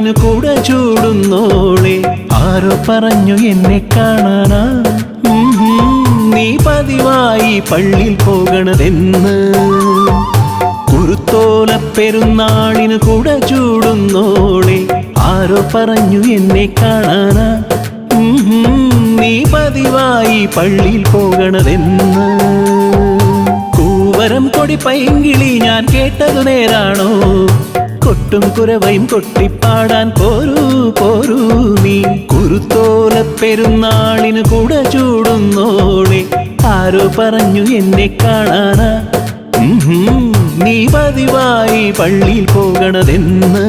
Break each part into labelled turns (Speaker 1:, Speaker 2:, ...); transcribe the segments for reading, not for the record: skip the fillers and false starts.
Speaker 1: പെരുന്നാളിന് കുട ചൂടുന്നോളെ ആരോ പറഞ്ഞു എന്നെ കാണാനാ നീ പതിവായി പള്ളിയിൽ പോകണതെന്ന് കുരുത്തോല പെരുന്നാളിന് കുട ചൂടുന്നോളെ ആരോ പറഞ്ഞു എന്നെ കാണാനാ നീ പതിവായി പള്ളിയിൽ പോകണതെന്ന് കൂവരം കൊടി പൈങ്കിളി ഞാൻ കേട്ടതു നേരാണോ കൊട്ടും കുരവയും കൊട്ടിപ്പാടാൻ പോരൂ പോരൂ നീ കുരുത്തോല പെരുന്നാളിന് കുട ചൂടുന്നോളെ ആരോ പറഞ്ഞു എന്നെ കാണാനാ നീ പതിവായി പള്ളിയിൽ പോകണതെന്ന്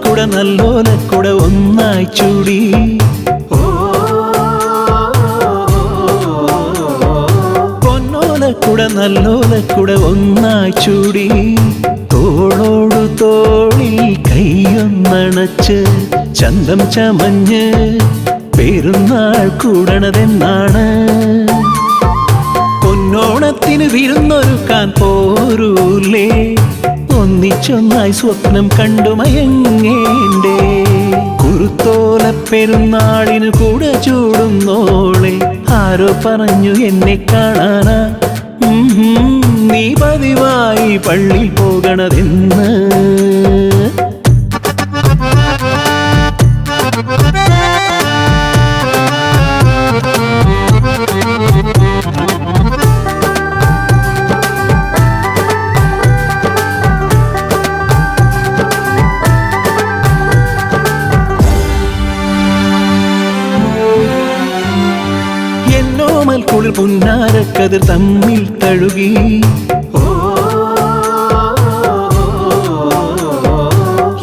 Speaker 1: കുട നല്ലോലക്കുട ഒന്നായി ചൂടി പൊന്നോലക്കുട നല്ലോലക്കുട ഒന്നായി ചൂടി തോളോടു തോളിൽ കൈയൊന്നണച്ച് ചന്തം ചമഞ്ഞ് പെരുന്നാൾ കൂടണതെന്നാണ് പൊന്നോണത്തിന് വിരുന്നൊരുക്കാൻ പോരൂലേ ഒന്നിച്ചൊന്നായി സ്വപ്നം കണ്ടു മയങ്ങേണ്ടേ കുരുത്തോല പെരുന്നാളിന് കുട ചൂടുന്നോളെ ആരോ പറഞ്ഞു എന്നെ കാണാനാ നീ പതിവായി പള്ളിയിൽ പോകണതെന്ന് കുളിർ പുന്നാരക്കതിർ തമ്മിൽ തഴുകി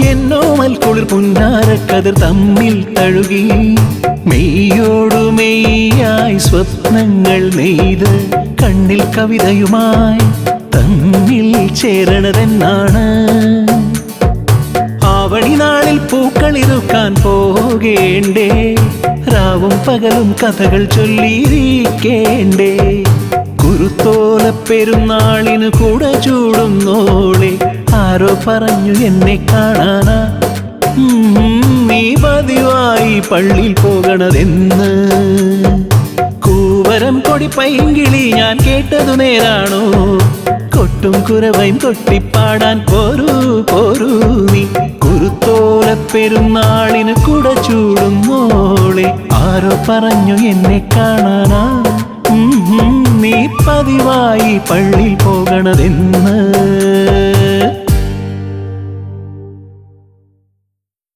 Speaker 1: എന്നോമൽ കുളിർ പുന്നാരക്കതിർ തമ്മിൽ തഴുകി മെയ്യോടു മെയ്യായി സ്വപ്നങ്ങൾ നെയ്ത് കണ്ണിൽ കവിതയുമായി തമ്മിൽ ചേരണതെന്നാണ് ആവണി നാളിൽ പൂക്കളിറുക്കാൻ പോകേണ്ടേ രാവും പകലും കഥകൾ ചൊല്ലിയിരിക്കേണ്ടേ കുരുത്തോല പെരുന്നാളിന് കുട ചൂടുന്നോളെ ആരോ പറഞ്ഞു എന്നെ കാണാനാ നീ പതിവായി പള്ളിയിൽ പോകണതെന്ന് കൂവരം കൊടി പൈങ്കിളി ഞാൻ കേട്ടതു നേരാണോ കൊട്ടും കുരവയും കൊട്ടിപ്പാടാൻ പോരൂ പോരൂ നീ കുരുത്തോല പെരുന്നാളിന് കുട ചൂടുന്നോളെ ആരോ പറഞ്ഞു എന്നെ കാണാനാ നീ പതിവായി പള്ളിയിൽ പോകണതെന്ന്